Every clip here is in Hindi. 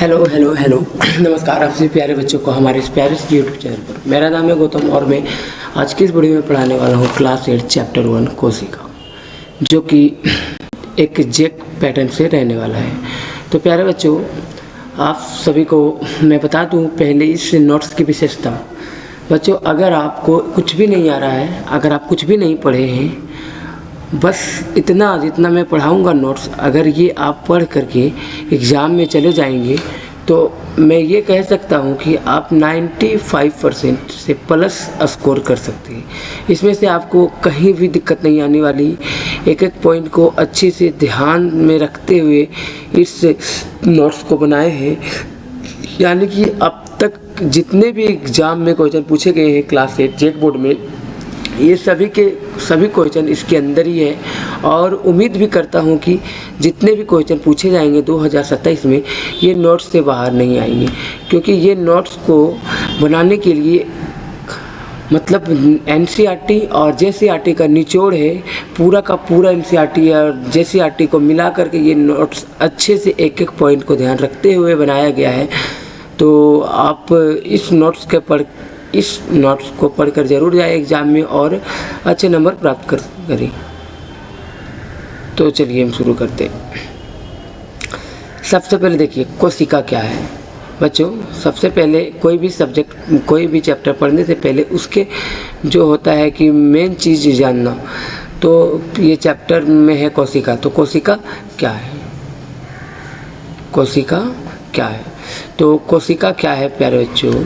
हेलो हेलो हेलो नमस्कार आप सभी प्यारे बच्चों को हमारे इस प्यारे से यूट्यूब चैनल पर। मेरा नाम है गौतम और मैं आज की इस वीडियो में पढ़ाने वाला हूँ क्लास 8 चैप्टर 1 कोशिका, जो कि एक जेक पैटर्न से रहने वाला है। तो प्यारे बच्चों, आप सभी को मैं बता दूँ पहले इस नोट्स की विशेषता। बच्चों, अगर आपको कुछ भी नहीं आ रहा है, अगर आप कुछ भी नहीं पढ़े हैं, बस इतना जितना मैं पढ़ाऊँगा नोट्स, अगर ये आप पढ़ करके एग्ज़ाम में चले जाएंगे तो मैं ये कह सकता हूँ कि आप 95% से प्लस स्कोर कर सकते हैं। इसमें से आपको कहीं भी दिक्कत नहीं आने वाली। एक एक पॉइंट को अच्छे से ध्यान में रखते हुए इस नोट्स को बनाए हैं। यानी कि अब तक जितने भी एग्ज़ाम में क्वेश्चन पूछे गए हैं क्लास 8 जेक बोर्ड में, ये सभी के सभी क्वेश्चन इसके अंदर ही है। और उम्मीद भी करता हूँ कि जितने भी क्वेश्चन पूछे जाएंगे 2027 में, ये नोट्स से बाहर नहीं आएंगे, क्योंकि ये नोट्स को बनाने के लिए मतलब एनसीईआरटी और जेसीईआरटी का निचोड़ है। पूरा का पूरा एनसीईआरटी और जेसीईआरटी को मिला करके ये नोट्स अच्छे से एक एक पॉइंट को ध्यान रखते हुए बनाया गया है। तो आप इस नोट्स को पढ़कर ज़रूर जाए एग्ज़ाम में और अच्छे नंबर प्राप्त करें। तो चलिए हम शुरू करते हैं। सबसे पहले देखिए कोशिका क्या है। बच्चों, सबसे पहले कोई भी सब्जेक्ट, कोई भी चैप्टर पढ़ने से पहले उसके जो होता है कि मेन चीज़ जानना। तो ये चैप्टर में है कोशिका। तो कोशिका क्या है? कोशिका क्या है? तो कोशिका क्या है प्यारे बच्चों?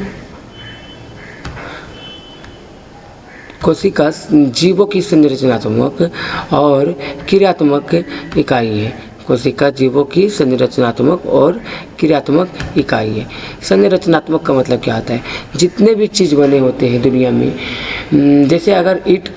कोशिका जीवों की संरचनात्मक और क्रियात्मक इकाई है। कोशिका जीवों की संरचनात्मक और क्रियात्मक इकाई है। संरचनात्मक का मतलब क्या होता है? जितने भी चीज़ बने होते हैं दुनिया में, जैसे अगर ईंट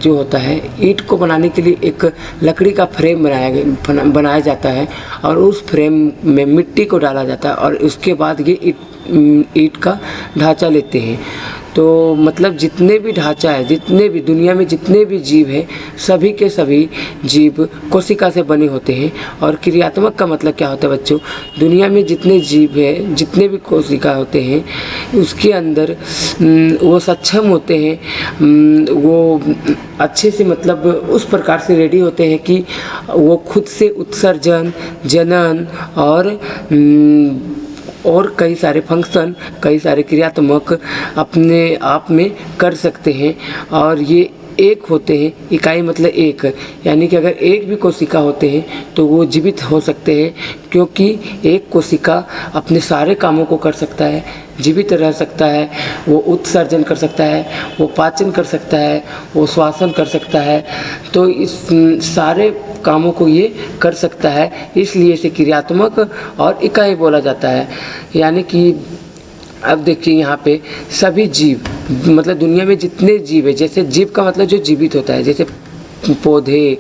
जो होता है, ईंट को बनाने के लिए एक लकड़ी का फ्रेम बनाया जाता है और उस फ्रेम में मिट्टी को डाला जाता है और उसके बाद ये ईंट का ढांचा लेते हैं। तो मतलब जितने भी ढांचा है, जितने भी दुनिया में जितने भी जीव हैं, सभी के सभी जीव कोशिका से बने होते हैं। और क्रियात्मक का मतलब क्या होता है बच्चों? दुनिया में जितने जीव हैं, जितने भी कोशिका होते हैं, उसके अंदर वो सक्षम होते हैं, वो अच्छे से मतलब उस प्रकार से रेडी होते हैं कि वो खुद से उत्सर्जन, जनन और कई सारे फंक्शन, कई सारे क्रियात्मक अपने आप में कर सकते हैं। और ये एक होते हैं, इकाई मतलब एक, यानी कि अगर एक भी कोशिका होते हैं तो वो जीवित हो सकते हैं, क्योंकि एक कोशिका अपने सारे कामों को कर सकता है, जीवित रह सकता है, वो उत्सर्जन कर सकता है, वो पाचन कर सकता है, वो श्वसन कर सकता है। तो इस सारे कामों को ये कर सकता है, इसलिए इसे क्रियात्मक और इकाई बोला जाता है। यानी कि अब देखिए यहाँ पे सभी जीव, मतलब दुनिया में जितने जीव है, जैसे जीव का मतलब जो जीवित होता है, जैसे पौधे,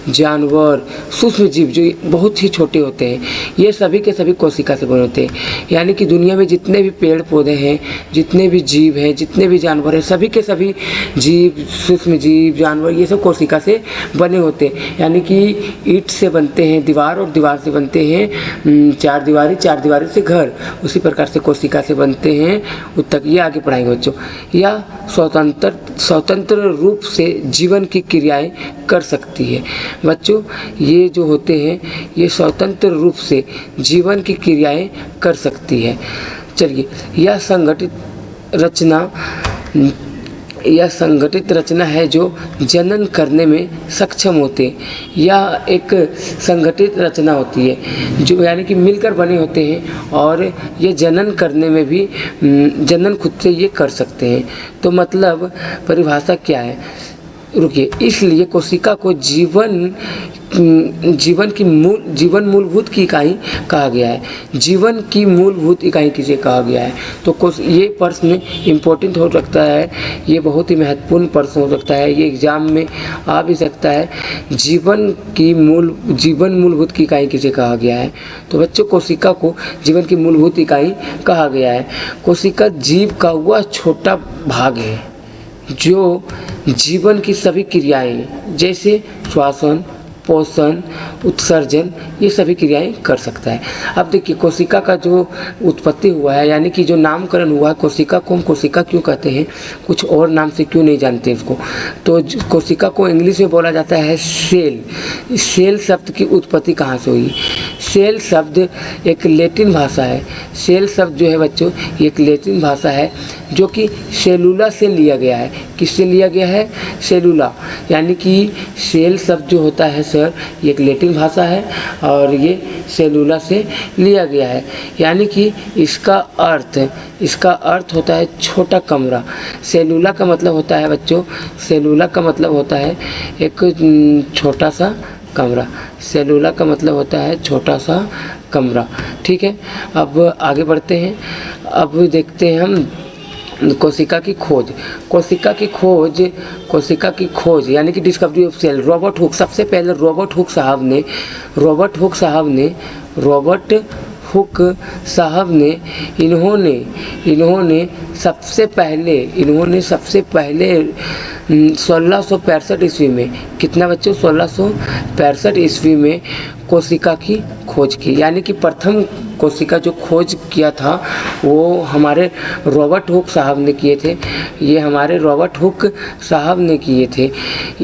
जानवर, सूक्ष्म जीव जो बहुत ही छोटे होते हैं, ये सभी के सभी कोशिका से बने होते हैं। यानी कि दुनिया में जितने भी पेड़ पौधे हैं, जितने भी जीव हैं, जितने भी जानवर हैं, सभी के सभी जीव, सूक्ष्म जीव, जानवर, ये सब कोशिका से बने होते हैं। यानी कि ईंट से बनते हैं दीवार और दीवार से बनते हैं चार दीवारी से घर, उसी प्रकार से कोशिका से बनते हैं उत्तक। ये आगे पढ़ाएंगे बच्चों। या स्वतंत्र रूप से जीवन की क्रियाएं कर सकती है। बच्चों, ये जो होते हैं ये स्वतंत्र रूप से जीवन की क्रियाएं कर सकती है। चलिए, यह संगठित रचना है जो जनन करने में सक्षम होते हैं। यह एक संगठित रचना होती है जो यानी कि मिलकर बने होते हैं और ये जनन करने में भी जनन खुद से ये कर सकते हैं। तो मतलब परिभाषा क्या है? रुकिए, इसलिए कोशिका को जीवन मूलभूत की इकाई कहा गया है। जीवन की मूलभूत इकाई किसे कहा गया है? तो ये प्रश्न इम्पोर्टेंट हो सकता है, ये बहुत ही महत्वपूर्ण प्रश्न हो सकता है, ये एग्जाम में आ भी सकता है। जीवन मूलभूत की इकाई किसे कहा गया है? तो बच्चों, कोशिका को जीवन की मूलभूत इकाई कहा गया है। कोशिका जीव का वह छोटा भाग है जो जीवन की सभी क्रियाएं, जैसे श्वसन, पोषण, उत्सर्जन, ये सभी क्रियाएं कर सकता है। अब देखिए कोशिका का जो उत्पत्ति हुआ है, यानी कि जो नामकरण हुआ है कोशिका को हम कोशिका क्यों कहते हैं, कुछ और नाम से क्यों नहीं जानते इसको, तो कोशिका को इंग्लिश में बोला जाता है सेल। सेल शब्द की उत्पत्ति कहाँ से हुई? सेल शब्द एक लैटिन भाषा है। सेल शब्द जो है बच्चों, ये एक लैटिन भाषा है जो कि सेलुला से लिया गया है। किससे लिया गया है? सेलुला। यानी कि सेल शब्द जो होता है सर, ये एक लैटिन भाषा है और ये सेलुला से लिया गया है। यानी कि इसका अर्थ होता है छोटा कमरा। सेलुला का मतलब होता है बच्चों, सेलुला का मतलब होता है एक छोटा सा कमरा। सेलुला का मतलब होता है छोटा सा कमरा। ठीक है, अब आगे बढ़ते हैं। अब देखते हैं हम कोशिका की खोज। कोशिका की खोज यानी कि discovery of cell. Robert Hooke, सबसे पहले रॉबर्ट हुक साहब ने इन्होंने सबसे पहले 1665 ईस्वी में, कितना बच्चों, 1665 ईस्वी में कोशिका की खोज की। यानी कि प्रथम कोशिका जो खोज किया था वो हमारे रॉबर्ट हुक साहब ने किए थे। ये हमारे रॉबर्ट हुक साहब ने किए थे।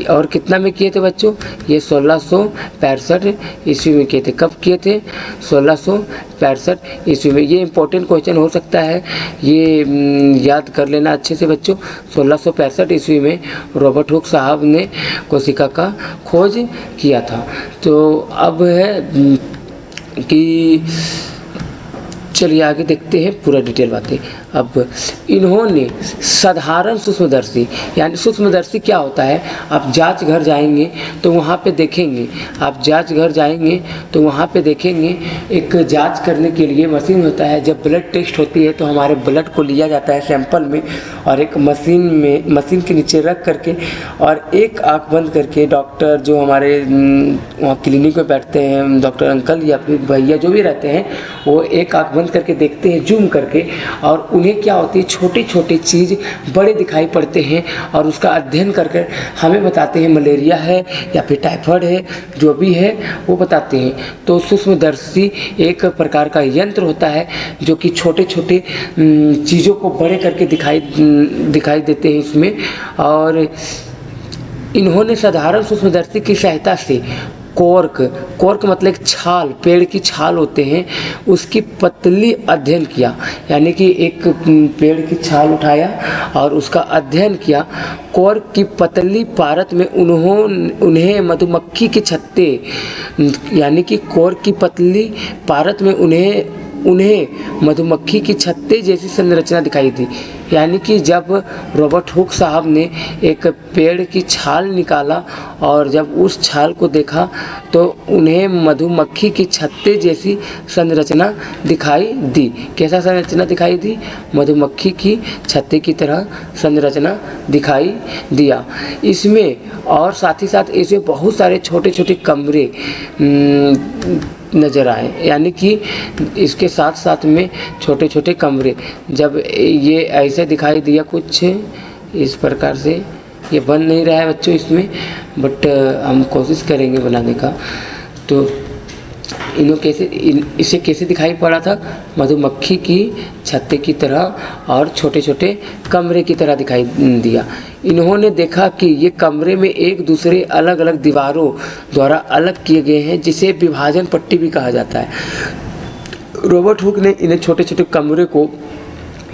और कितना में किए थे बच्चों? ये 1665 ईस्वी में किए थे। कब किए थे? 1665 ईस्वी में। ये इम्पोर्टेंट क्वेश्चन हो सकता है, ये याद कर लेना अच्छे से बच्चों। 1665 ईस्वी में रॉबर्ट हुक साहब ने कोशिका का खोज किया था। तो अब है कि चलिए आगे देखते हैं पूरा डिटेल बातें। अब इन्होंने साधारण सूक्ष्मदर्शी, यानी सूक्ष्मदर्शी क्या होता है, आप जांच घर जाएंगे तो वहाँ पे देखेंगे, एक जांच करने के लिए मशीन होता है। जब ब्लड टेस्ट होती है तो हमारे ब्लड को लिया जाता है सैंपल में और एक मशीन के नीचे रख करके और एक आँख बंद करके डॉक्टर जो हमारे वहाँ क्लिनिक में बैठते हैं, डॉक्टर अंकल या फिर भैया जो भी रहते हैं, वो एक आँख बंद करके देखते हैं जूम करके, और उन्हें क्या होती है, छोटे छोटे चीज़ बड़े दिखाई पड़ते हैं और उसका अध्ययन करके हमें बताते हैं मलेरिया है या फिर टाइफाइड है, जो भी है वो बताते हैं। तो सूक्ष्मदर्शी एक प्रकार का यंत्र होता है जो कि छोटे छोटे चीज़ों को बड़े करके दिखाई देते हैं इसमें। और इन्होंने साधारण सूक्ष्मदर्शी की सहायता से कोर्क मतलब एक छाल, पेड़ की छाल होते हैं, उसकी पतली अध्ययन किया। यानी कि एक पेड़ की छाल उठाया और उसका अध्ययन किया। कोर्क की पतली पारत में उन्हें मधुमक्खी के छत्ते, यानी कि कोर्क की पतली पारत में उन्हें मधुमक्खी की छत्ते जैसी संरचना दिखाई दी। यानी कि जब रॉबर्ट हुक साहब ने एक पेड़ की छाल निकाला और जब उस छाल को देखा तो उन्हें मधुमक्खी की छत्ते जैसी संरचना दिखाई दी। कैसा संरचना दिखाई दी? मधुमक्खी की छत्ते की तरह संरचना दिखाई दिया इसमें। और साथ ही साथ इसमें बहुत सारे छोटे छोटे कमरे नज़र आए। यानी कि इसके साथ साथ में छोटे छोटे कमरे, जब ये ऐसे दिखाई दिया कुछ इस प्रकार से, ये बन नहीं रहा है बच्चों इसमें, बट हम कोशिश करेंगे बनाने का। तो इसे कैसे दिखाई पड़ा था? मधुमक्खी की छत्ते की तरह और छोटे छोटे कमरे की तरह दिखाई दिया। इन्होंने देखा कि ये कमरे में एक दूसरे अलग अलग दीवारों द्वारा अलग किए गए हैं, जिसे विभाजन पट्टी भी कहा जाता है। रॉबर्ट हुक ने इन्हें छोटे छोटे कमरे को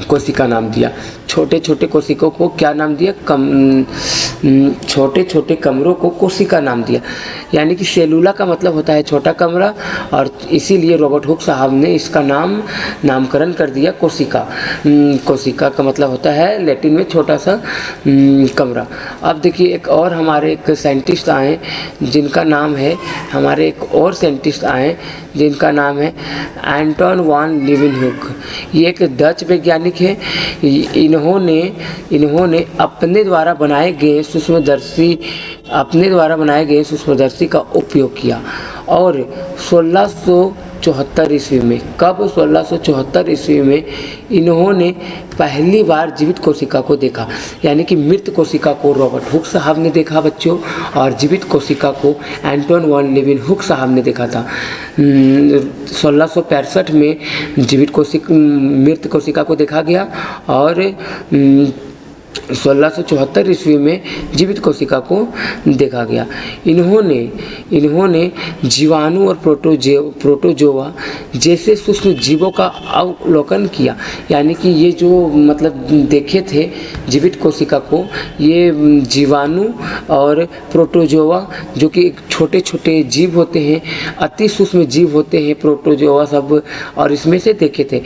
कोशिका नाम दिया। छोटे छोटे कोशिकाओं को क्या नाम दिया? छोटे छोटे कमरों को कोशिका नाम दिया। यानी कि सेलुला का मतलब होता है छोटा कमरा, और इसीलिए रॉबर्ट हुक साहब ने इसका नामकरण कर दिया कोशिका। कोशिका का मतलब होता है लैटिन में छोटा सा कमरा। अब देखिए एक और हमारे एक साइंटिस्ट आए जिनका नाम है, जिनका नाम है एंटोन वान लीeuwenhoek। ये एक डच वैज्ञानिक है। इन्होंने अपने द्वारा बनाए गए सूक्ष्मदर्शी का उपयोग किया और 1674 ईस्वी में। कब? 1674 ईस्वी में इन्होंने पहली बार जीवित कोशिका को देखा, यानी कि मृत कोशिका को रॉबर्ट हुक साहब ने देखा बच्चों, और जीवित कोशिका को एंटोन वॉन लीeuwenhoek साहब ने देखा था। 1665 में मृत कोशिका को देखा गया और 1674 ईस्वी में जीवित कोशिका को देखा गया। इन्होंने जीवाणु और प्रोटोजोआ जैसे सूक्ष्म जीवों का अवलोकन किया, यानी कि ये जो मतलब देखे थे जीवित कोशिका को, ये जीवाणु और प्रोटोजोआ जो कि छोटे छोटे जीव होते हैं, अति सूक्ष्म जीव होते हैं प्रोटोजोआ सब, और इसमें से देखे थे।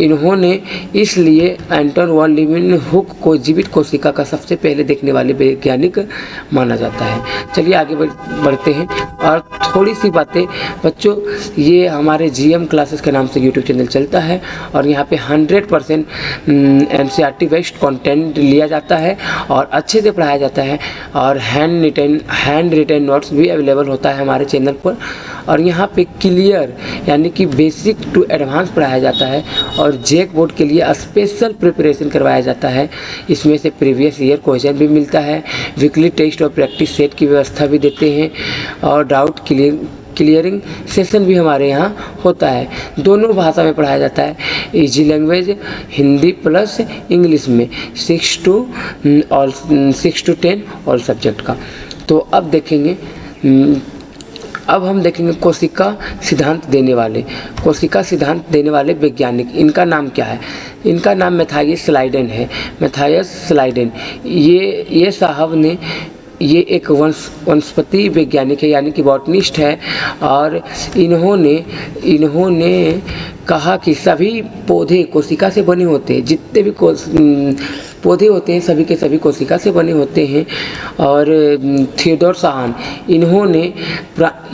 इन्होंने इसलिए एंटोन वॉन लीeuwenhoek को जीवित कोशिका का सबसे पहले देखने वाले वैज्ञानिक माना जाता है। चलिए आगे बढ़ते हैं और थोड़ी सी बातें बच्चों, ये हमारे GM क्लासेस के नाम से यूट्यूब चैनल चलता है और यहाँ पे 100% NCERT बेस्ड कंटेंट लिया जाता है और अच्छे से पढ़ाया जाता है, और हैंड रिटन नोट्स भी अवेलेबल होता है हमारे चैनल पर। और यहाँ पे क्लियर यानी कि बेसिक टू एडवांस पढ़ाया जाता है, और जेक बोर्ड के लिए स्पेशल प्रिपरेशन करवाया जाता है। इसमें से प्रीवियस ईयर क्वेश्चन भी मिलता है, वीकली टेस्ट और प्रैक्टिस सेट की व्यवस्था भी देते हैं, और डाउट क्लियरिंग सेशन भी हमारे यहाँ होता है। दोनों भाषा में पढ़ाया जाता है, easy language Hindi plus English में 6 to 10 ऑल सब्जेक्ट का। तो अब हम देखेंगे कोशिका सिद्धांत देने वाले वैज्ञानिक। इनका नाम क्या है? इनका नाम मैथाइयस स्लाइडेन। ये साहब ने, ये एक वनस्पति वैज्ञानिक है, यानी कि बॉटनिस्ट है, और इन्होंने कहा कि सभी पौधे कोशिका से बने होते हैं, जितने भी पौधे होते हैं सभी के सभी कोशिका से बने होते हैं। और थियोडोर साहन,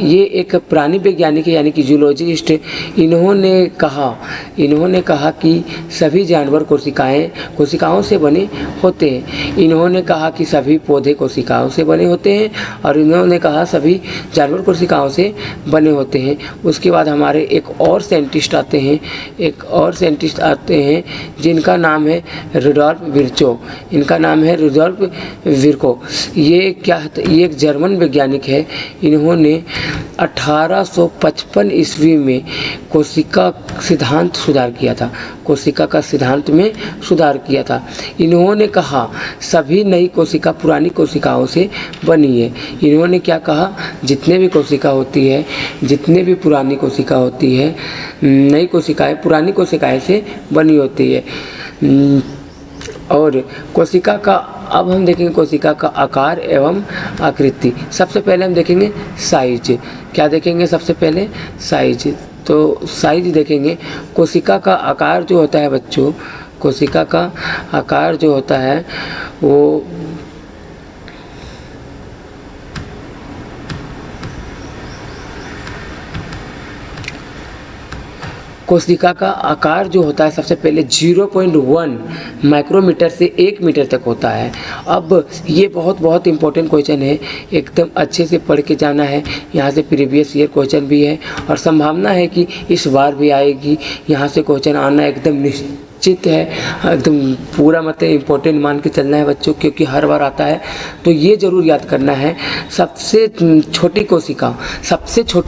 ये एक प्राणी वैज्ञानिक है, यानी कि जूलॉजिस्ट। इन्होंने कहा कि सभी जानवर कोशिकाओं से बने होते हैं। इन्होंने कहा कि सभी पौधे कोशिकाओं से बने होते हैं, और इन्होंने कहा सभी जानवर कोशिकाओं से बने होते हैं। उसके बाद हमारे एक और साइंटिस्ट आते हैं जिनका नाम है रुडोल्फ विर्चो। ये एक जर्मन वैज्ञानिक है। इन्होंने 1855 ईस्वी में कोशिका का सिद्धांत में सुधार किया था। इन्होंने कहा सभी नई कोशिका पुरानी कोशिकाओं से बनी है। इन्होंने क्या कहा? जितने भी पुरानी कोशिका होती है, नई कोशिकाएं पुरानी कोशिकाएं से बनी होती है। और कोशिका का, अब हम देखेंगे कोशिका का आकार एवं आकृति। सबसे पहले हम देखेंगे साइज। क्या देखेंगे? सबसे पहले साइज। तो साइज देखेंगे। कोशिका का आकार जो होता है बच्चों, कोशिका का आकार जो होता है वो कोशिका का आकार जो होता है सबसे पहले 0.1 माइक्रोमीटर से 1 मीटर तक होता है। अब ये बहुत इंपॉर्टेंट क्वेश्चन है, एकदम अच्छे से पढ़ के जाना है। यहाँ से प्रीवियस ईयर क्वेश्चन भी है और संभावना है कि इस बार भी आएगी। यहाँ से क्वेश्चन आना एकदम निश्चित है, एकदम पूरा मतलब इम्पोर्टेंट मान के चलना है बच्चों, क्योंकि हर बार आता है। तो ये ज़रूर याद करना है। सबसे छोटी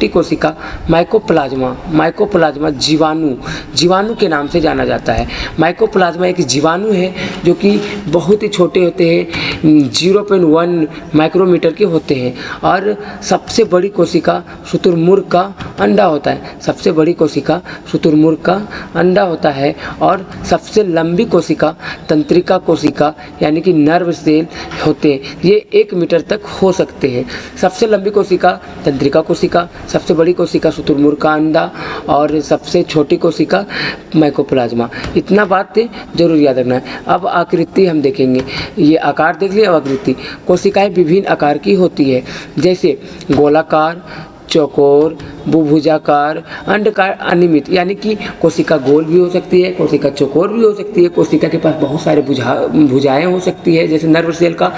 कोशिका माइकोप्लाज्मा जीवाणु के नाम से जाना जाता है। माइकोप्लाज्मा एक जीवाणु है जो कि बहुत ही छोटे होते हैं, 0.1 माइक्रोमीटर के होते हैं। और सबसे बड़ी कोशिका शुतुरमुर्ग का अंडा होता है। सबसे बड़ी कोशिका शुतुरमुर्ग का अंडा होता है। और सबसे लंबी कोशिका तंत्रिका कोशिका यानी कि नर्व सेल होते हैं, ये 1 मीटर तक हो सकते हैं। सबसे लंबी कोशिका तंत्रिका कोशिका, सबसे बड़ी कोशिका शुतुरमुर्ग का अंडा, और सबसे छोटी कोशिका माइकोप्लाज्मा। इतना बात जरूर याद रखना है। अब आकृति हम देखेंगे, ये आकार देख लिया। अब आकृति, कोशिकाएं विभिन्न आकार की होती है, जैसे गोलाकार, चौकोर, भुजाकार, अंडाकार, अनियमित, यानी कि कोशिका गोल भी हो सकती है, कोशिका चौकोर भी हो सकती है, कोशिका के पास बहुत सारे भुजाएं हो सकती है जैसे नर्व सेल का,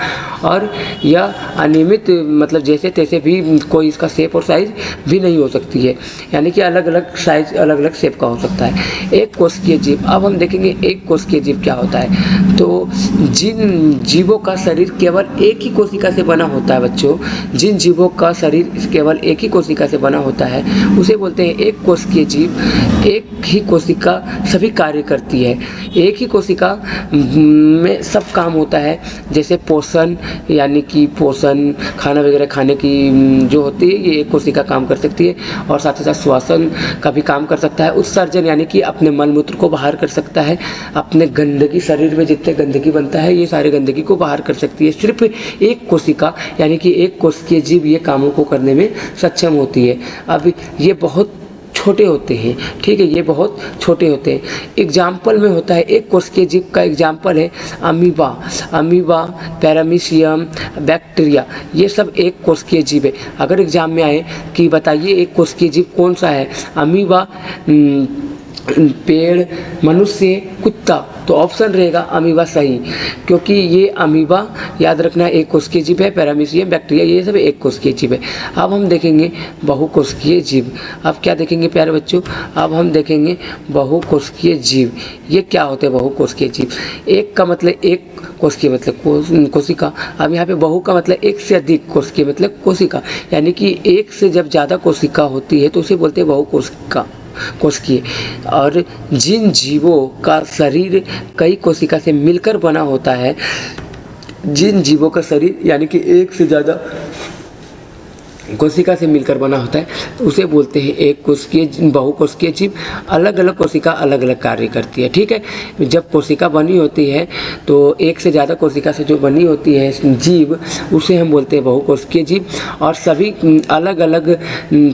और यह अनियमित मतलब जैसे तैसे भी कोई इसका शेप और साइज भी नहीं हो सकती है, यानी कि अलग अलग साइज अलग अलग शेप का हो सकता है। एक कोशिकीय जीव, अब हम देखेंगे एक कोशिकीय जीव क्या होता है। तो जिन जीवों का शरीर केवल एक ही कोशिका से बना होता है बच्चों, जिन जीवों का शरीर केवल एक ही कोशिका से बना होता है उसे बोलते हैं एक कोशिकीय जीव। एक ही कोशिका सभी कार्य करती है, एक ही कोशिका में सब काम होता है, जैसे पोषण, यानी कि पोषण खाना वगैरह खाने की जो होती है ये एक कोशिका काम कर सकती है, और साथ ही साथ श्वसन का भी काम कर सकता है, उत्सर्जन यानी कि अपने मलमूत्र को बाहर कर सकता है, अपने गंदगी शरीर में जितने गंदगी बनता है ये सारी गंदगी को बाहर कर सकती है। सिर्फ एक कोशिका यानी कि एक कोशिकीय जीव ये कामों को करने में सक्षम होती है। अब ये बहुत छोटे होते हैं, ठीक है, ये बहुत छोटे होते हैं। एग्जाम्पल में होता है एक कोशिकीय जीव का एग्जाम्पल है अमीबा, पैरामीशियम, बैक्टीरिया, ये सब एक कोशिकीय जीव है। अगर एग्जाम में आए कि बताइए एक कोशिकीय जीव कौन सा है, अमीबा, पेड़, मनुष्य, कुत्ता, तो ऑप्शन रहेगा अमीबा सही, क्योंकि ये अमीबा याद रखना एक कोशिकीय जीव है, पैरामीशियम, बैक्टीरिया ये सब एक कोशिकीय जीव है। अब हम देखेंगे बहुकोशिकीय जीव। अब क्या देखेंगे प्यारे बच्चों, अब हम देखेंगे बहुकोशिकीय जीव। ये क्या होते हैं बहुकोशिकीय जीव? एक का मतलब एक कोशिकीय मतलब कोशिका, अब यहाँ पे बहु का मतलब एक से अधिक, कोशिकीय मतलब कोशिका, यानी कि एक से जब ज़्यादा कोशिका होती है तो उसे बोलते हैं बहुकोशिका कोशिकीय। और जिन जीवों का शरीर कई कोशिका से मिलकर बना होता है, जिन जीवों का शरीर यानी कि एक से ज़्यादा कोशिका से मिलकर बना होता है तो उसे बोलते हैं एक कोशिकीय बहुकोशिकीय जीव। अलग अलग कोशिका अलग अलग कार्य करती है, ठीक है। जब कोशिका बनी होती है तो एक से ज़्यादा कोशिका से जो बनी होती है जीव उसे हम बोलते हैं बहुकोशिकीय जीव, और सभी अलग अलग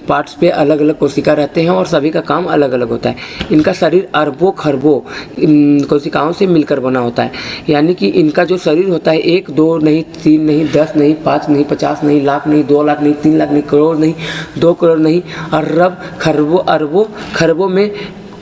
पार्ट्स पे अलग अलग कोशिका रहते हैं और सभी का काम अलग अलग होता है। इनका शरीर अरबों खरबों कोशिकाओं से मिलकर बना होता है, यानी कि इनका जो शरीर होता है 1 2 नहीं 3 नहीं 10 नहीं 5 नहीं 50 नहीं लाख नहीं 2 लाख नहीं 3 लाख नहीं, करोड़ नहीं, 2 करोड़ नहीं, अरब खरबों अरबों खरबों में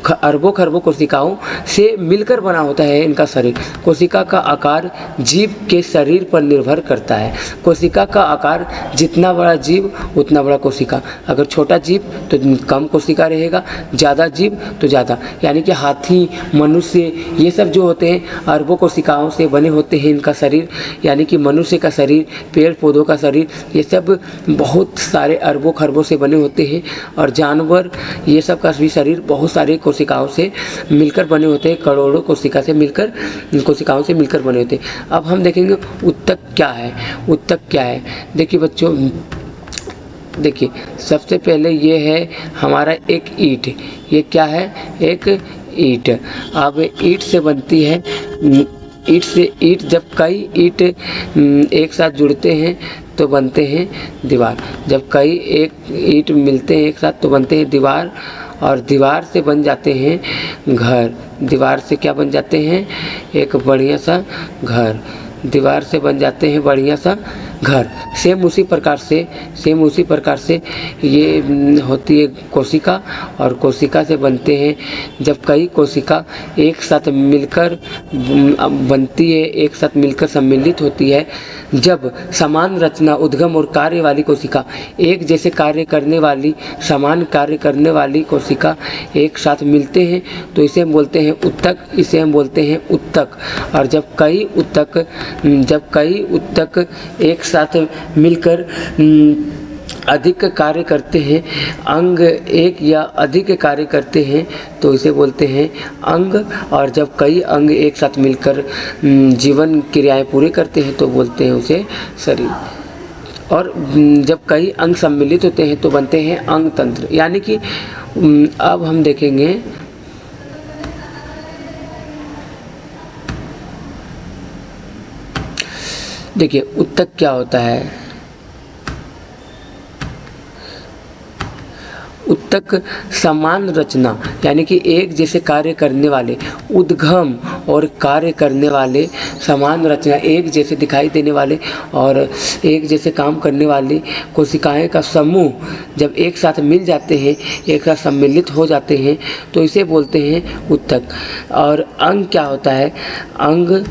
अरबों खरबों कोशिकाओं से मिलकर बना होता है इनका शरीर। कोशिका का आकार जीव के शरीर पर निर्भर करता है। कोशिका का आकार जितना बड़ा जीव उतना बड़ा कोशिका, अगर छोटा जीव तो कम कोशिका रहेगा, ज़्यादा जीव तो ज़्यादा, यानी कि हाथी, मनुष्य ये सब जो होते हैं अरबों कोशिकाओं से बने होते हैं इनका शरीर, यानी कि मनुष्य का शरीर, पेड़ पौधों का शरीर, ये सब बहुत सारे अरबों खरबों से बने होते हैं। और जानवर ये सब का भी शरीर बहुत सारे कोशिकाओं से मिलकर बने होते हैं, करोड़ों कोशिकाओं से मिलकर बने होते हैं। अब हम देखेंगे उत्तक क्या है। उत्तक क्या है, देखिए बच्चों, देखिए सबसे पहले ये है हमारा एक ईंट। ये क्या है, एक ईंट। अब ईंट से बनती है, ईंट जब कई ईंट एक साथ जुड़ते हैं तो बनते हैं दीवार। जब कई एक ईंट मिलते हैं एक साथ तो बनते हैं दीवार, और दीवार से बन जाते हैं घर। दीवार से क्या बन जाते हैं, एक बढ़िया सा घर। दीवार से बन जाते हैं बढ़िया सा घर। सेम उसी प्रकार से ये होती है कोशिका, और कोशिका से बनते हैं, जब कई कोशिका एक साथ मिलकर बनती है, एक साथ मिलकर सम्मिलित होती है, जब समान रचना, उद्गम और कार्य वाली कोशिका, एक जैसे कार्य करने वाली, समान कार्य करने वाली कोशिका एक साथ मिलते हैं तो इसे हम बोलते हैं उत्तक, इसे हम बोलते हैं उत्तक। और जब कई उत्तक एक साथ मिलकर अधिक कार्य करते हैं, अंग एक या अधिक कार्य करते हैं तो इसे बोलते हैं अंग। और जब कई अंग एक साथ मिलकर जीवन क्रियाएं पूरी करते हैं तो बोलते हैं उसे शरीर। और जब कई अंग सम्मिलित होते हैं तो बनते हैं अंग तंत्र। यानी कि अब हम देखेंगे, देखिए उत्तक क्या होता है। उत्तक समान रचना यानी कि एक जैसे कार्य करने वाले, उद्गम और कार्य करने वाले, समान रचना एक जैसे दिखाई देने वाले और एक जैसे काम करने वाली कोशिकाएं का समूह जब एक साथ मिल जाते हैं, एक साथ सम्मिलित हो जाते हैं तो इसे बोलते हैं उत्तक। और अंग क्या होता है? अंग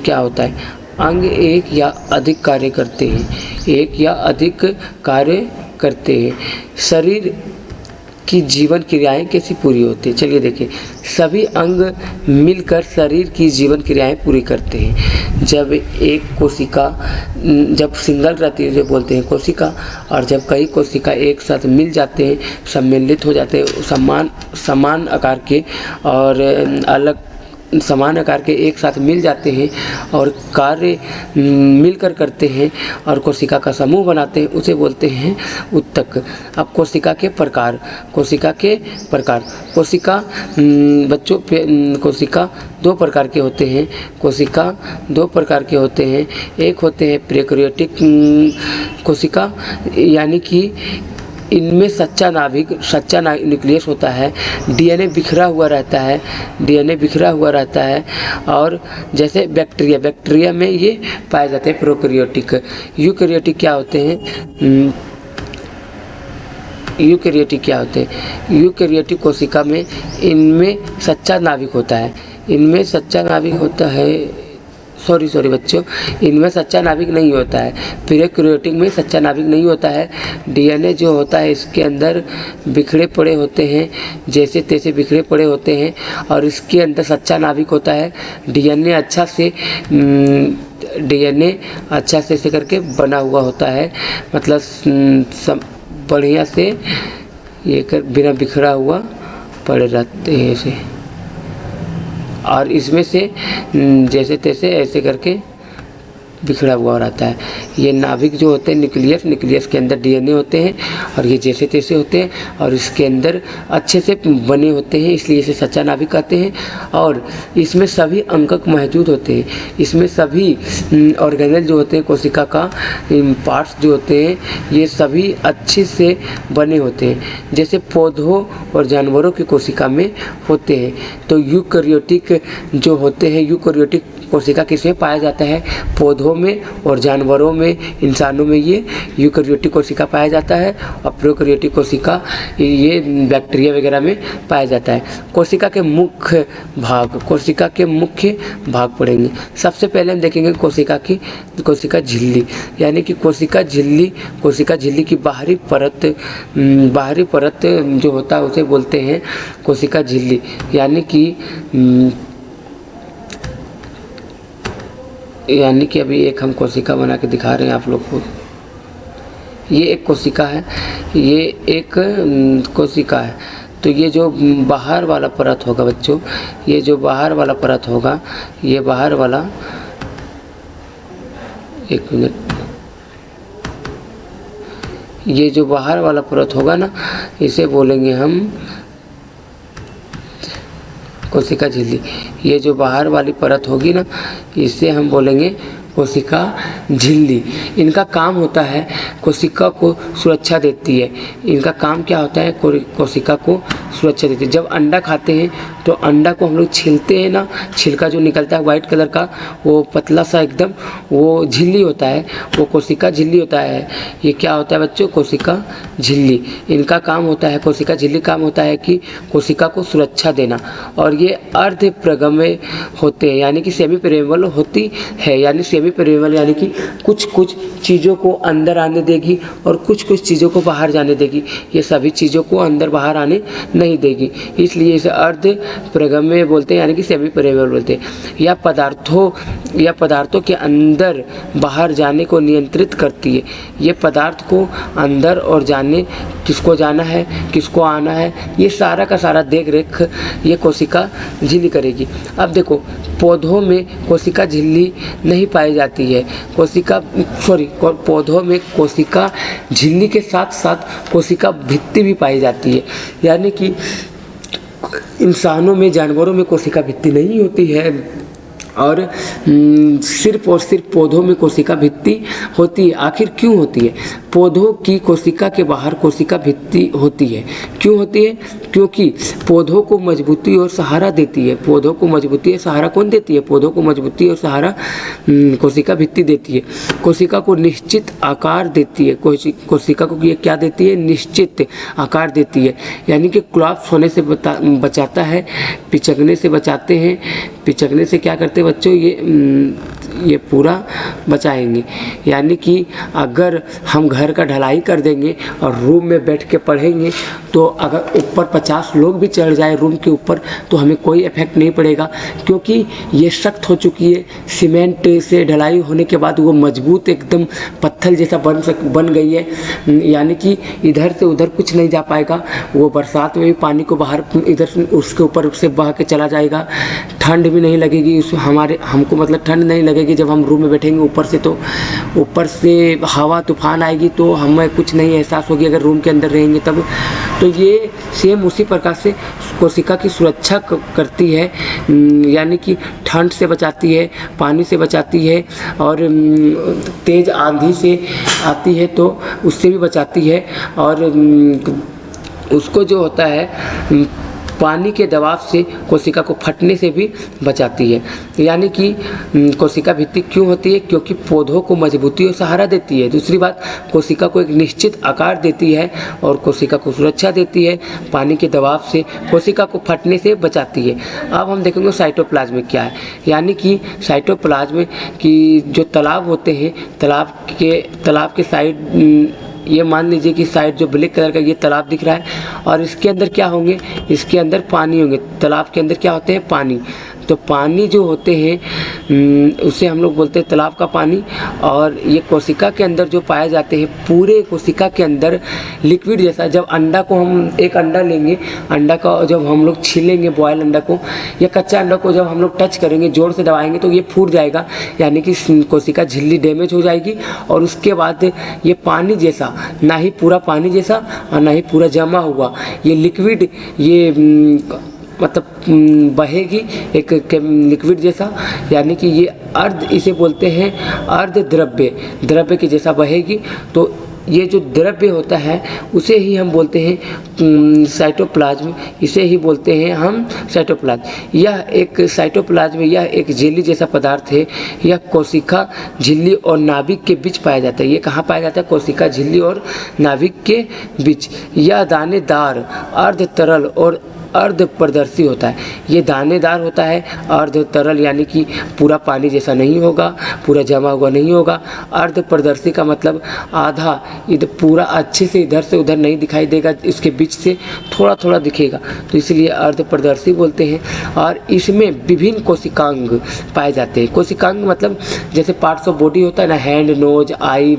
क्या होता है? अंग एक या अधिक कार्य करते हैं, एक या अधिक कार्य करते हैं। शरीर की जीवन क्रियाएं कैसी पूरी होती है? चलिए देखिए, सभी अंग मिलकर शरीर की जीवन क्रियाएं पूरी करते हैं। जब एक कोशिका जब सिंगल रहती है जो बोलते हैं कोशिका, और जब कई कोशिका एक साथ मिल जाते हैं, सम्मिलित हो जाते हैं, समान आकार के और अलग समान आकार के एक साथ मिल जाते हैं और कार्य मिलकर करते हैं और कोशिका का समूह बनाते हैं, उसे बोलते हैं उत्तक। अब कोशिका के प्रकार, कोशिका बच्चों कोशिका दो प्रकार के होते हैं। कोशिका दो प्रकार के होते हैं। एक होते हैं प्रोकैरियोटिक कोशिका, यानी कि इनमें सच्चा न्यूक्लियस होता है, डीएनए बिखरा हुआ रहता है और जैसे बैक्टीरिया में ये पाए जाते हैं प्रोकैरियोटिक। यूकैरियोटिक क्या होते हैं? यूकैरियोटिक कोशिका में इनमें सच्चा नाभिक होता है। सॉरी बच्चों, इनमें सच्चा नाभिक नहीं होता है। प्रोकैरियोटिक में सच्चा नाभिक नहीं होता है। डीएनए जो होता है इसके अंदर बिखरे पड़े होते हैं, जैसे तैसे बिखरे पड़े होते हैं और इसके अंदर सच्चा नाभिक होता है। डीएनए अच्छा से ऐसे करके बना हुआ होता है, मतलब बढ़िया से ये कर बिना बिखरा हुआ पड़े रहते हैं ऐसे, और इसमें से जैसे तैसे ऐसे करके बिखरा हुआ रहता है। ये नाभिक जो होते हैं न्यूक्लियस के अंदर डीएनए होते हैं और ये जैसे तैसे होते हैं और इसके अंदर अच्छे से बने होते हैं, इसलिए इसे सच्चा नाभिक कहते हैं। और इसमें सभी अंगक मौजूद होते हैं, इसमें सभी ऑर्गेनेल जो होते हैं कोशिका का पार्ट्स जो होते हैं ये सभी अच्छे से बने होते हैं, जैसे पौधों और जानवरों की कोशिका में होते हैं। तो यूकैरियोटिक जो होते हैं, यूकैरियोटिक कोशिका किसमें पाया जाता है? पौधों में और जानवरों में, इंसानों में ये यूकैरियोटिक कोशिका पाया जाता है और प्रोकैरियोटिक कोशिका ये बैक्टीरिया वगैरह में पाया जाता है। कोशिका के मुख्य भाग पढ़ेंगे। सबसे पहले हम देखेंगे कोशिका झिल्ली, यानी कि कोशिका झिल्ली की बाहरी परत जो होता है उसे बोलते हैं कोशिका झिल्ली। यानी कि अभी एक हम कोशिका बना के दिखा रहे हैं आप लोग को। ये एक कोशिका है, तो ये जो बाहर वाला परत होगा बच्चों, ये जो बाहर वाला परत होगा, ये बाहर वाला, एक मिनट, ये जो बाहर वाला परत होगा ना, इसे बोलेंगे हम कोशिका झिल्ली। ये जो बाहर वाली परत होगी ना, इसे हम बोलेंगे कोशिका झिल्ली। इनका काम होता है कोशिका को सुरक्षा देती है। इनका काम क्या होता है? कोशिका को सुरक्षा देती है। जब अंडा खाते हैं तो अंडा को हम लोग छीलते हैं ना, छिलका जो निकलता है वाइट कलर का, वो पतला सा एकदम, वो झिल्ली होता है, वो कोशिका झिल्ली होता है। ये क्या होता है बच्चों? कोशिका झिल्ली। इनका काम होता है, कोशिका झिल्ली काम होता है कि कोशिका को सुरक्षा देना। और ये अर्ध प्रगम्य होते हैं, यानी कि सेमी पेरिमीबल होती है। यानी कि कुछ चीज़ों को अंदर आने देगी और कुछ चीज़ों को बाहर जाने देगी। ये सभी चीज़ों को अंदर बाहर आने नहीं देगी, इसलिए इसे अर्ध प्रगम्य बोलते हैं, यानी कि सेमी पेरिमीबल बोलते हैं। या पदार्थों के अंदर बाहर जाने को नियंत्रित करती है। ये पदार्थ को अंदर और जाने, किसको जाना है किसको आना है, ये सारा का सारा देख रेख ये कोशिका झिल्ली करेगी। अब देखो, पौधों में कोशिका झिल्ली नहीं पाई जाती है। पौधों में कोशिका झिल्ली के साथ साथ कोशिका भित्ति भी पाई जाती है। यानी कि इंसानों में, जानवरों में कोशिका भित्ति नहीं होती है और सिर्फ और सिर्फ पौधों में कोशिका भित्ति होती है। आखिर क्यों होती है? पौधों की कोशिका के बाहर कोशिका भित्ति होती है। क्यों होती है? क्योंकि पौधों को मजबूती और सहारा देती है। पौधों को मजबूती और सहारा कौन देती है? पौधों को मजबूती और सहारा कोशिका भित्ति देती है। कोशिका को निश्चित आकार देती है। कोशिका को ये क्या देती है? निश्चित आकार देती है, यानी कि कोलैप्स होने से बचाता है, पिचकने से बचाते हैं। पिचकने से क्या करते हैं बच्चों? ये पूरा बचाएंगे। यानी कि अगर हम घर का ढलाई कर देंगे और रूम में बैठ के पढ़ेंगे तो अगर ऊपर 50 लोग भी चढ़ जाए रूम के ऊपर तो हमें कोई इफेक्ट नहीं पड़ेगा, क्योंकि ये सख्त हो चुकी है। सीमेंट से ढलाई होने के बाद वो मजबूत एकदम पत्थर जैसा बन गई है, यानी कि इधर से उधर कुछ नहीं जा पाएगा। वो बरसात में भी पानी को बाहर इधर से उसके ऊपर से बह के चला जाएगा। ठंड भी नहीं लगेगी हमको, मतलब ठंड नहीं लगेगी जब हम रूम में बैठेंगे ऊपर से, तो ऊपर से हवा तूफान आएगी तो हमें कुछ नहीं एहसास होगी अगर रूम के अंदर रहेंगे तब। तो ये सेम उसी प्रकार से कोशिका की सुरक्षा करती है, यानी कि ठंड से बचाती है, पानी से बचाती है, और तेज़ आंधी से आती है तो उससे भी बचाती है, और उसको जो होता है पानी के दबाव से कोशिका को फटने से भी बचाती है। यानी कि कोशिका भित्ति क्यों होती है? क्योंकि पौधों को मजबूती और सहारा देती है। दूसरी बात, कोशिका को एक निश्चित आकार देती है और कोशिका को सुरक्षा देती है। पानी के दबाव से कोशिका को फटने से बचाती है। अब हम देखेंगे साइटोप्लाज्म क्या है। यानी कि साइटोप्लाज्म की जो तालाब होते हैं, तालाब के साइड, ये मान लीजिए कि साइड जो ब्लैक कलर का ये तालाब दिख रहा है और इसके अंदर क्या होंगे? इसके अंदर पानी होंगे। तालाब के अंदर क्या होते हैं? पानी। तो पानी जो होते हैं उसे हम लोग बोलते हैं तालाब का पानी। और ये कोशिका के अंदर जो पाए जाते हैं, पूरे कोशिका के अंदर लिक्विड जैसा, जब अंडा को हम एक अंडा लेंगे, अंडा का जब हम लोग छीलेंगे बॉयल अंडा को या कच्चा अंडा को जब हम लोग टच करेंगे, जोर से दबाएंगे तो ये फूट जाएगा, यानी कि कोशिका झिल्ली डैमेज हो जाएगी। और उसके बाद ये पानी जैसा, ना ही पूरा पानी जैसा और ना ही पूरा जमा हुआ ये लिक्विड, ये मतलब बहेगी एक लिक्विड जैसा, यानी कि ये इसे बोलते हैं अर्ध द्रव्य के जैसा बहेगी। तो ये जो द्रव्य होता है उसे ही हम बोलते हैं साइटोप्लाज्म, इसे ही बोलते हैं हम साइटोप्लाज्म। यह एक झिल्ली जैसा पदार्थ है। यह कोशिका झिल्ली और नाभिक के बीच पाया जाता है। ये कहाँ पाया जाता है? कोशिका झिल्ली और नाभिक के बीच। यह दानेदार, अर्ध तरल और अर्ध पारदर्शी होता है। ये दानेदार होता है, अर्ध तरल यानी कि पूरा पानी जैसा नहीं होगा, पूरा जमा हुआ नहीं होगा। अर्ध पारदर्शी का मतलब आधा, इधर पूरा अच्छे से इधर से उधर नहीं दिखाई देगा, इसके बीच से थोड़ा थोड़ा दिखेगा, तो इसलिए अर्ध पारदर्शी बोलते हैं। और इसमें विभिन्न कोशिकांग पाए जाते हैं। कोशिकांग मतलब जैसे पार्ट्स ऑफ बॉडी होता है ना, हैंड, नोज, आई,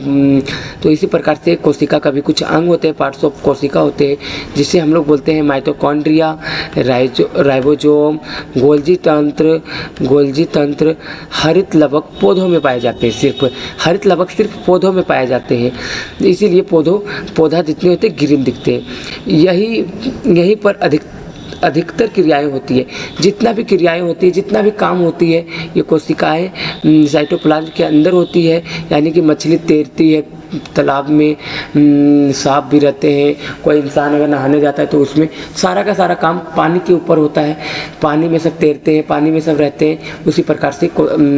तो इसी प्रकार से कोशिका का भी कुछ अंग होते हैं, पार्ट्स ऑफ कोशिका होते हैं, जिसे हम लोग बोलते हैं माइटोकॉन्ड्रिया, राइबोसोम, गोल्जी तंत्र। हरित लवक पौधों में पाए जाते हैं। सिर्फ हरित लवक सिर्फ पौधों में पाए जाते हैं, इसीलिए पौधा जितने होते हैं ग्रीन दिखते हैं। यहीं पर अधिकतर क्रियाएं होती है। जितना भी क्रियाएं होती है, जितना भी काम होती है, ये कोशिकाएं साइटोप्लाज्म के अंदर होती है। यानी कि मछली तैरती है तालाब में, सांप भी रहते हैं, कोई इंसान अगर नहाने जाता है तो उसमें सारा का सारा काम पानी के ऊपर होता है। पानी में सब तैरते हैं, पानी में सब रहते हैं। उसी प्रकार से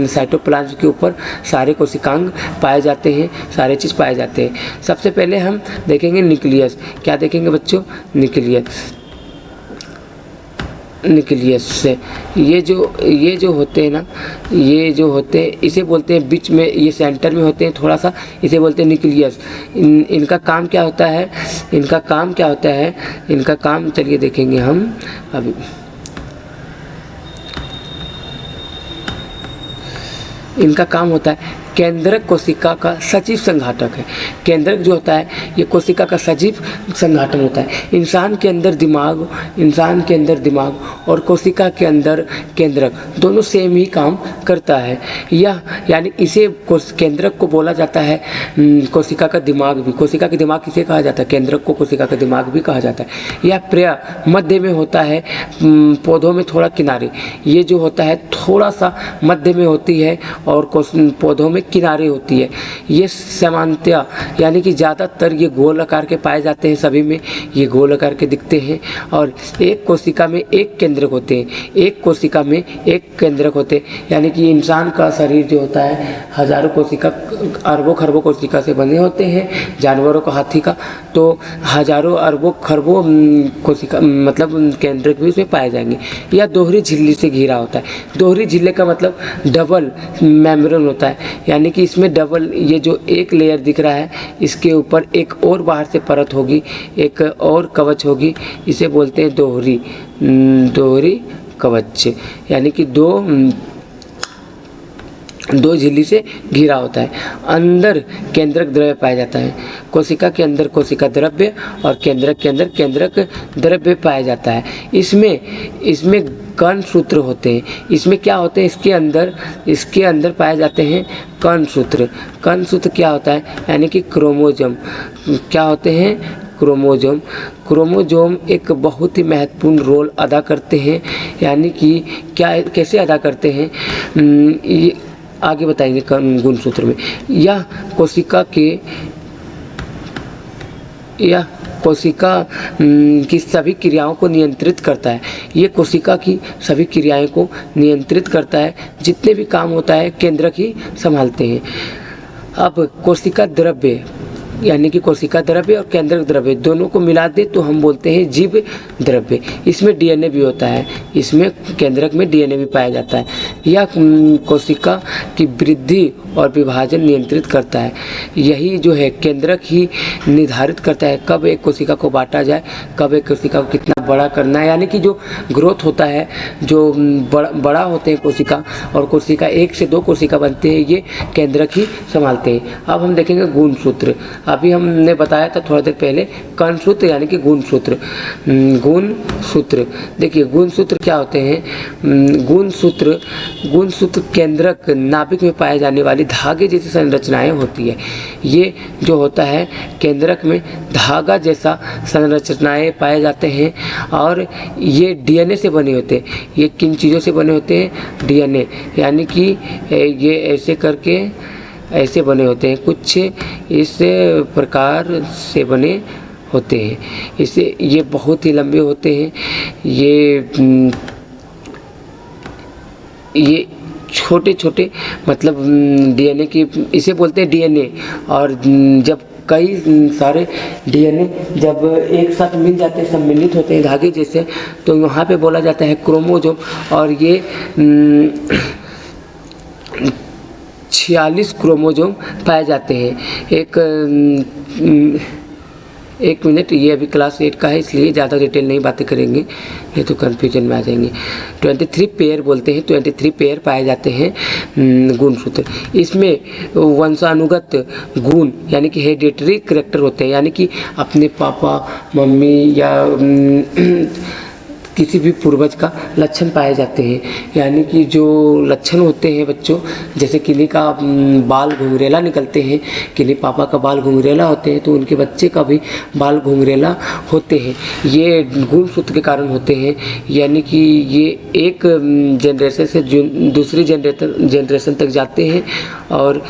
साइटोप्लाज्म के ऊपर सारे कोशिकांग पाए जाते हैं, सारे चीज़ पाए जाते हैं। सबसे पहले हम देखेंगे न्यूक्लियस। क्या देखेंगे बच्चों? न्यूक्लियस से ये जो होते हैं ना, ये जो होते हैं इसे बोलते हैं, बीच में ये सेंटर में होते हैं थोड़ा सा, इसे बोलते हैं न्यूक्लियस। इनका काम क्या होता है? इनका काम चलिए देखेंगे हम अभी। इनका काम होता है केंद्रक कोशिका का सजीव संघाटक है। केंद्रक जो होता है ये कोशिका का सजीव संघाटन होता है। इंसान के अंदर दिमाग और कोशिका के अंदर केंद्रक दोनों सेम ही काम करता है। यह यानी इसे केंद्रक को बोला जाता है कोशिका का दिमाग भी। कोशिका के दिमाग किसे कहा जाता है? केंद्रक को कोशिका का दिमाग भी कहा जाता है। यह प्राय मध्य में होता है, पौधों में थोड़ा किनारे। ये जो होता है थोड़ा सा मध्य में होती है और पौधों में किनारे होती है। ये सामान्यतया यानी कि ज़्यादातर ये गोल आकार के पाए जाते हैं, सभी में ये गोल आकार के दिखते हैं। और एक कोशिका में एक केंद्रक होते हैं, एक कोशिका में एक केंद्रक होते हैं। यानी कि इंसान का शरीर जो होता है हजारों कोशिका, अरबों खरबों कोशिका से बने होते हैं। जानवरों का, हाथी का तो हजारों अरबों खरबों कोशिका मतलब केंद्रक भी उसमें पाए जाएंगे। यह दोहरी झिल्ली से घिरा होता है। दोहरी झिल्ली का मतलब डबल मेम्ब्रेन होता है, यानी कि इसमें डबल, ये जो एक लेयर दिख रहा है इसके ऊपर एक और बाहर से परत होगी, एक और कवच होगी। इसे बोलते हैं दोहरी कवच, यानी कि दो झिल्ली से घिरा होता है। अंदर केंद्रक द्रव्य पाया जाता है। कोशिका के अंदर कोशिका द्रव्य और केंद्रक के अंदर केंद्रक द्रव्य पाया जाता है। इसमें कर्ण सूत्र होते हैं। इसमें क्या होते हैं? इसके अंदर पाए जाते हैं कर्ण सूत्र। कर्ण सूत्र क्या होता है? यानी कि क्रोमोजोम। क्या होते हैं? क्रोमोजोम एक बहुत ही महत्वपूर्ण रोल अदा करते हैं। यानी कि कैसे अदा करते हैं ये आगे बताएंगे गुणसूत्र में। यह कोशिका की सभी क्रियाओं को नियंत्रित करता है। ये कोशिका की सभी क्रियाओं को नियंत्रित करता है। जितने भी काम होता है केंद्रक ही संभालते हैं। अब कोशिका द्रव्य यानी कि कोशिका द्रव्य और केंद्रक द्रव्य दोनों को मिला दे तो हम बोलते हैं जीव द्रव्य। इसमें डीएनए भी होता है, इसमें केंद्रक में डीएनए भी पाया जाता है। यह कोशिका की वृद्धि और विभाजन नियंत्रित करता है। यही जो है केंद्रक ही निर्धारित करता है कब एक कोशिका को बांटा जाए, कब एक कोशिका को कितना बड़ा करना है। यानी कि जो ग्रोथ होता है, जो बड़ा होते हैं कोशिका और कोशिका 1 से 2 कोशिका बनते हैं, ये केंद्रक ही संभालते हैं। अब हम देखेंगे गुणसूत्र। अभी हमने बताया था थोड़ा देर पहले कर्ण सूत्र यानी कि गुणसूत्र। देखिए गुणसूत्र क्या होते हैं? गुणसूत्र केंद्रक नाभिक में पाए जाने वाली धागे जैसी संरचनाएं होती है। ये जो होता है केंद्रक में धागा जैसा संरचनाएं पाए जाते हैं और ये डीएनए से बने होते हैं। ये किन चीज़ों से बने होते हैं? डीएनए, यानी कि ये ऐसे करके ऐसे बने होते हैं, कुछ इस प्रकार से बने होते हैं। इससे ये बहुत ही लंबे होते हैं। ये छोटे छोटे मतलब डीएनए की, इसे बोलते हैं डीएनए। और जब कई सारे डीएनए जब एक साथ मिल जाते हैं, सम्मिलित होते हैं धागे जैसे, तो वहाँ पे बोला जाता है क्रोमोजोम। और ये 46 क्रोमोजोम पाए जाते हैं। एक मिनट, ये अभी क्लास 8 का है इसलिए ज़्यादा डिटेल नहीं बातें करेंगे, नहीं तो कन्फ्यूजन में आ जाएंगे। 23 पेयर बोलते हैं, 23 पेयर पाए जाते हैं गुणसूत्र। इसमें वंशानुगत गुण यानी कि हेरिडिटरी करैक्टर होते हैं, यानी कि अपने पापा मम्मी या किसी भी पूर्वज का लक्षण पाए जाते हैं। यानी कि जो लक्षण होते हैं बच्चों, जैसे किन्हीं का बाल घुंघरेला निकलते हैं, किन्हीं पापा का बाल घुंघरेला होते हैं तो उनके बच्चे का भी बाल घुंघरेला होते हैं। ये गुणसूत्र के कारण होते हैं। यानी कि ये एक जनरेशन से दूसरी जनरेशन तक जाते हैं और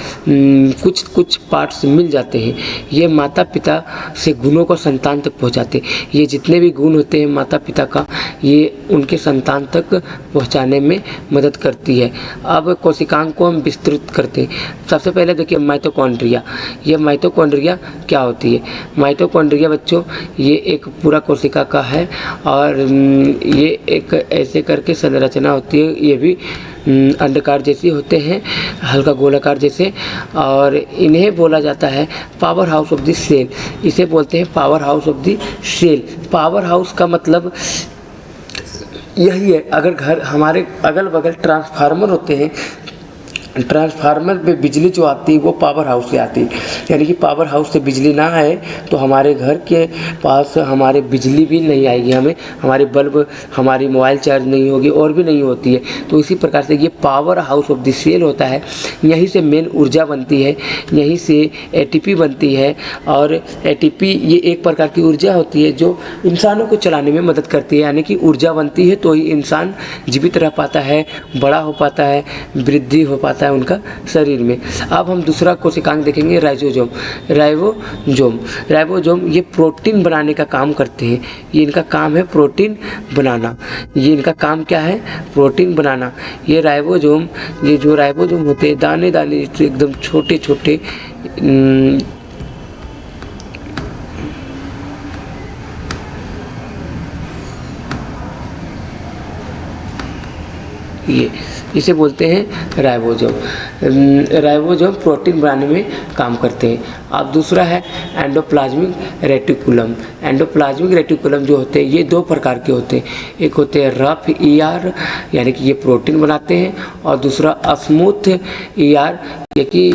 कुछ पार्ट्स मिल जाते हैं। ये माता पिता से गुणों को संतान तक पहुंचाते हैं। ये जितने भी गुण होते हैं माता पिता का, ये उनके संतान तक पहुंचाने में मदद करती है। अब कोशिकाओं को हम विस्तृत करते हैं। सबसे पहले देखिए माइटोकॉन्ड्रिया। ये माइटोकॉन्ड्रिया क्या होती है? माइटोकॉन्ड्रिया बच्चों ये एक पूरा कोशिका का है और ये एक ऐसे करके संरचना होती है। ये भी अंडाकार जैसी होते हैं, हल्का गोलाकार जैसे, और इन्हें बोला जाता है power house of the cell. इसे बोलते हैं power house of the cell. Power house का मतलब यही है। अगर घर हमारे अगल बगल ट्रांसफार्मर होते हैं ट्रांसफार्मर पे बिजली जो आती है वो पावर हाउस से आती है, यानी कि पावर हाउस से बिजली ना आए तो हमारे घर के पास हमारे बिजली भी नहीं आएगी, हमें हमारे बल्ब, हमारी मोबाइल चार्ज नहीं होगी और भी नहीं होती है। तो इसी प्रकार से ये power house of the cell होता है, यहीं से मेन ऊर्जा बनती है, यहीं से एटीपी बनती है। और एटीपी ये एक प्रकार की ऊर्जा होती है जो इंसानों को चलाने में मदद करती है, यानी कि ऊर्जा बनती है तो ही इंसान जीवित रह पाता है, बड़ा हो पाता है, वृद्धि हो पाता है उनका शरीर में। अब हम दूसरा कोशिकांग देखेंगे, राइबोसोम। राइबोसोम ये प्रोटीन बनाने का काम करते हैं, ये इनका काम है प्रोटीन बनाना। ये इनका काम क्या है? प्रोटीन बनाना। ये राइबोसोम, ये जो राइबोसोम होते हैं दाने दाने एकदम छोटे छोटे ये इसे बोलते हैं राइबोसोम। राइबोसोम प्रोटीन बनाने में काम करते हैं। अब दूसरा है एंडोप्लाज्मिक रेटिकुलम। एंडोप्लाज्मिक रेटिकुलम जो होते हैं ये दो प्रकार के होते हैं, एक होते हैं रफ ईआर यानी कि ये प्रोटीन बनाते हैं, और दूसरा स्मूथ ईआर ये कि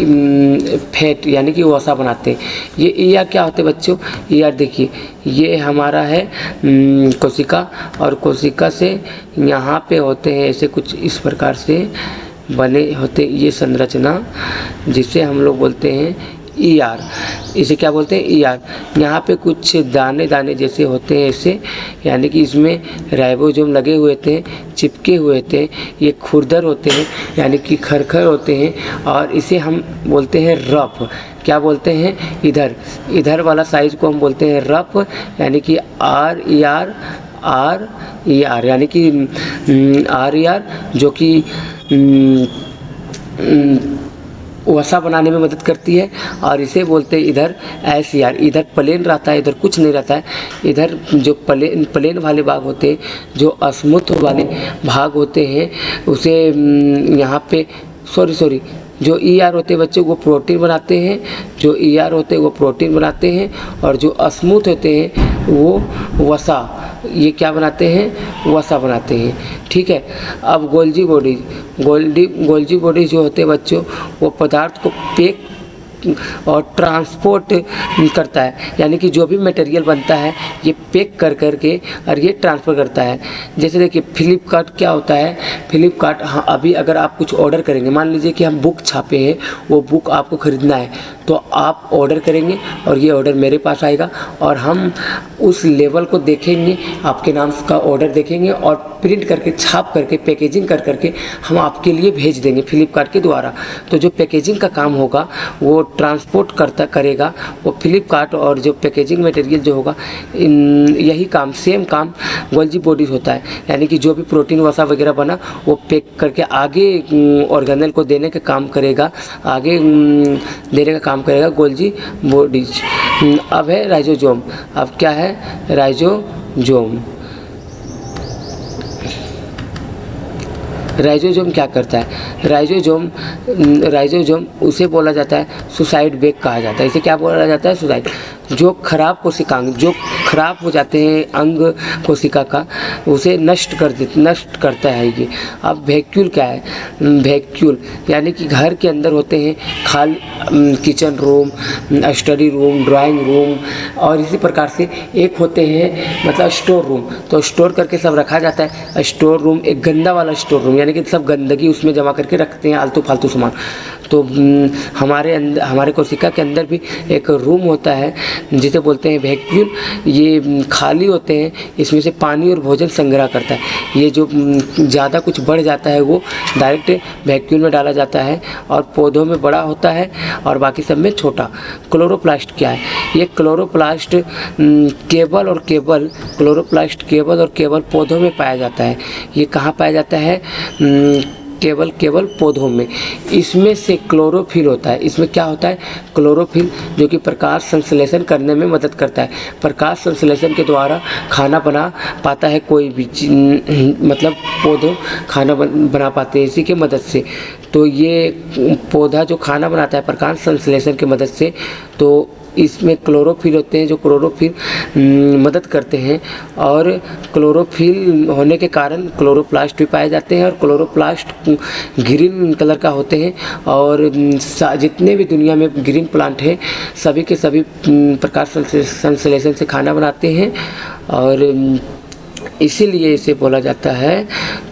फैट यानी कि वसा बनाते हैं। ये ईआर क्या होते हैं बच्चों? ईआर देखिए ये हमारा है कोशिका, और कोशिका से यहाँ पे होते हैं ऐसे कुछ इस प्रकार से बने होते ये संरचना, जिसे हम लोग बोलते हैं ईआर। इसे क्या बोलते हैं? ईआर। यहाँ पे कुछ दाने दाने जैसे होते हैं ऐसे, यानी कि इसमें राइबोसोम लगे हुए थे, चिपके हुए थे। ये खुरदर होते हैं यानी कि खरखर होते हैं, और इसे हम बोलते हैं रफ। क्या बोलते हैं? इधर वाला साइज को हम बोलते हैं रफ, यानी कि आर ई आर यानी कि आर ई आर, जो कि वसा बनाने में मदद करती है। और इसे बोलते हैं इधर एस ई आर। इधर प्लेन रहता है, इधर कुछ नहीं रहता है। इधर जो प्लेन वाले भाग होते हैं, जो स्मूथ वाले भाग होते हैं, उसे यहाँ पे सॉरी जो ई आर होते हैं बच्चों वो प्रोटीन बनाते हैं, जो ई आर होते हैं वो प्रोटीन बनाते हैं, और जो स्मूथ होते हैं वो वसा, ये क्या बनाते हैं? वसा बनाते हैं। ठीक है। अब गोल्जी बॉडीज जो होते हैं बच्चों, वो पदार्थ को पैक और ट्रांसपोर्ट करता है, यानी कि जो भी मटेरियल बनता है ये पैक कर करके और ये ट्रांसफ़र करता है। जैसे देखिए फ्लिपकार्ट क्या होता है? फ्लिपकार्ट, हाँ, अभी अगर आप कुछ ऑर्डर करेंगे, मान लीजिए कि हम बुक छापे हैं, वो बुक आपको ख़रीदना है, तो आप ऑर्डर करेंगे और ये ऑर्डर मेरे पास आएगा, और हम उस लेवल को देखेंगे, आपके नाम का ऑर्डर देखेंगे और प्रिंट करके छाप करके पैकेजिंग कर करके हम आपके लिए भेज देंगे फ्लिपकार्ट के द्वारा। तो जो पैकेजिंग का काम होगा वो ट्रांसपोर्ट करेगा वो फ्लिपकार्ट, और जो पैकेजिंग मटेरियल जो होगा यही काम, सेम काम गोल्जी बॉडीज होता है, यानी कि जो भी प्रोटीन वसा वगैरह बना वो पैक करके आगे ऑर्गेनल को देने का काम करेगा, आगे देने का काम करेगा गोल्जी बॉडीज। अब है राइबोसोम। अब क्या है? राइबोसोम। राइबोसोम क्या करता है? राइबोसोम उसे बोला जाता है सुसाइड बेग कहा जाता है। इसे क्या बोला जाता है? सुसाइड। जो खराब कोशिकांग, जो खराब हो जाते हैं अंग कोशिका का, उसे नष्ट करता है ये। अब वैक्यूल क्या है? वैक्यूल यानी कि घर के अंदर होते हैं खाली kitchen room, study room, drawing room, और इसी प्रकार से एक होते हैं मतलब स्टोर रूम, तो स्टोर करके सब रखा जाता है। स्टोर रूम एक गंदा वाला स्टोर रूम, यानी कि सब गंदगी उसमें जमा करके रखते हैं, आलतू फालतू सामान। तो हमारे कोशिका के अंदर भी एक रूम होता है जिसे बोलते हैं वैक्यूल। ये खाली होते हैं, इसमें से पानी और भोजन संग्रह करता है। ये जो ज़्यादा कुछ बढ़ जाता है वो डायरेक्ट वैक्यूल में डाला जाता है, और पौधों में बड़ा होता है और बाकी सब में छोटा। क्लोरोप्लास्ट क्या है? ये क्लोरोप्लास्ट केवल और केवल पौधों में पाया जाता है। ये कहाँ पाया जाता है? केवल पौधों में। इसमें से क्लोरोफिल होता है। इसमें क्या होता है? क्लोरोफिल, जो कि प्रकाश संश्लेषण करने में मदद करता है। प्रकाश संश्लेषण के द्वारा खाना बना पाता है कोई भी मतलब पौधों खाना बना पाते हैं इसी के मदद से। तो ये पौधा जो खाना बनाता है प्रकाश संश्लेषण की मदद से, तो इसमें क्लोरोफिल होते हैं, जो क्लोरोफिल मदद करते हैं, और क्लोरोफिल होने के कारण क्लोरोप्लास्ट भी पाए जाते हैं, और क्लोरोप्लास्ट ग्रीन कलर का होते हैं। और जितने भी दुनिया में ग्रीन प्लांट हैं सभी के सभी प्रकाश संश्लेषण से खाना बनाते हैं, और इसीलिए इसे बोला जाता है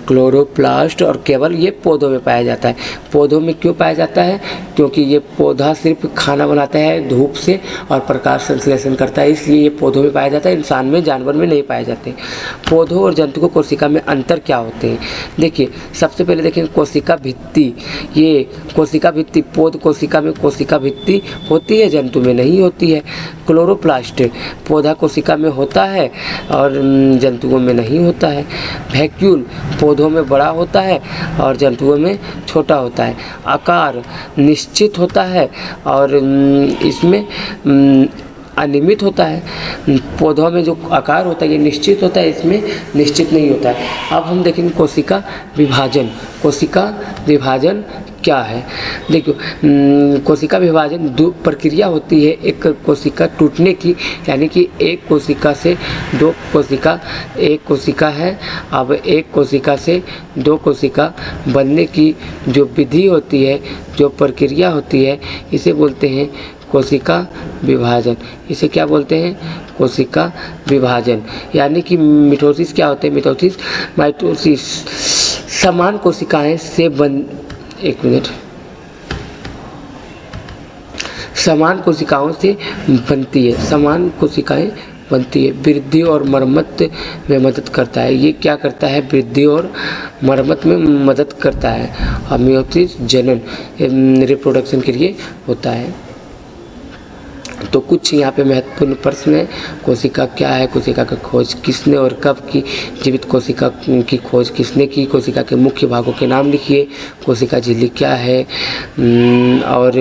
क्लोरोप्लास्ट। और केवल ये पौधों में पाया जाता है। पौधों में क्यों पाया जाता है? क्योंकि ये पौधा सिर्फ खाना बनाता है धूप से और प्रकाश संश्लेषण करता है, इसलिए ये पौधों में पाया जाता है, इंसान में, जानवर में नहीं पाए जाते। पौधों और जंतु कोशिका में अंतर क्या होते हैं? देखिए, सबसे पहले देखें कोशिका भित्ति। ये कोशिका भित्ति, पौध कोशिका में कोशिका भित्ति होती है, जंतु में नहीं होती है। क्लोरोप्लास्ट पौधा कोशिका में होता है और जंतुओं में नहीं होता है। वैक्यूल पौधों में बड़ा होता है और जंतुओं में छोटा होता है। आकार निश्चित होता है और इसमें अनियमित होता है। पौधों में जो आकार होता है ये निश्चित होता है, इसमें निश्चित नहीं होता है। अब हम देखेंगे कोशिका विभाजन। कोशिका विभाजन क्या है? देखो, कोशिका विभाजन दो प्रक्रिया होती है एक कोशिका टूटने की, यानी कि एक कोशिका से दो कोशिका, एक कोशिका है, अब एक कोशिका से दो कोशिका बनने की जो विधि होती है, जो प्रक्रिया होती है, इसे बोलते हैं कोशिका विभाजन। इसे क्या बोलते हैं? कोशिका विभाजन। यानी कि मिटोसिस क्या होते हैं? मिटोसिस, माइटोसिस समान कोशिकाएं से समान कोशिकाओं से बनती है, समान कोशिकाएं बनती है। वृद्धि और मरम्मत में मदद करता है। ये क्या करता है? वृद्धि और मरम्मत में मदद करता है। और मियोसिस जनन रिप्रोडक्शन के लिए होता है। तो कुछ यहाँ पे महत्वपूर्ण प्रश्न है। कोशिका क्या है? कोशिका का खोज किसने और कब की? जीवित कोशिका की खोज किसने की? कोशिका के मुख्य भागों के नाम लिखिए। कोशिका झिल्ली क्या है? और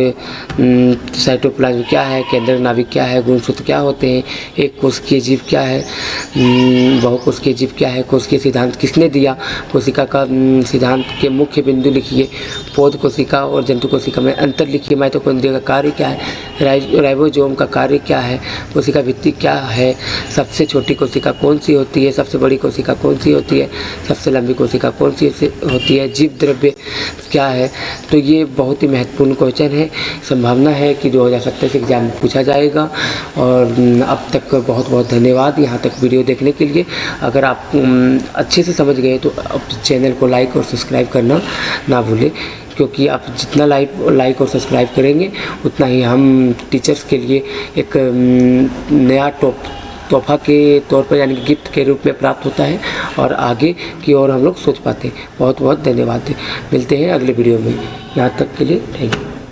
साइटोप्लाज्म क्या है? केंद्रक नाभिक क्या है? गुणसूत्र क्या होते हैं? एक कोशिकीय जीव क्या है? बहुकोशिकीय जीव क्या है? कोशिकीय सिद्धांत किसने दिया? कोशिका का सिद्धांत के मुख्य बिंदु लिखिए। पौध कोशिका और जंतु कोशिका में अंतर लिखिए। माइटोकॉन्ड्रिया का कार्य क्या है? राइबोसोम का कार्य क्या है? कोशिका भित्ति क्या है? सबसे छोटी कोशिका कौन सी होती है? सबसे बड़ी कोशिका कौन सी होती है? सबसे लंबी कोशिका कौन सी होती है? जीव द्रव्य क्या है? तो ये बहुत ही महत्वपूर्ण क्वेश्चन है। संभावना है कि 2027 एग्जाम में पूछा जाएगा। और अब तक बहुत बहुत धन्यवाद यहाँ तक वीडियो देखने के लिए। अगर आप अच्छे से समझ गए तो अब चैनल को लाइक और सब्सक्राइब करना ना भूलें, क्योंकि आप जितना लाइक और सब्सक्राइब करेंगे उतना ही हम टीचर्स के लिए एक नया तोहफा के तौर पर, यानी कि गिफ्ट के रूप में प्राप्त होता है, और आगे की ओर हम लोग सोच पाते हैं। बहुत बहुत धन्यवाद। मिलते हैं अगले वीडियो में। यहाँ तक के लिए थैंक यू।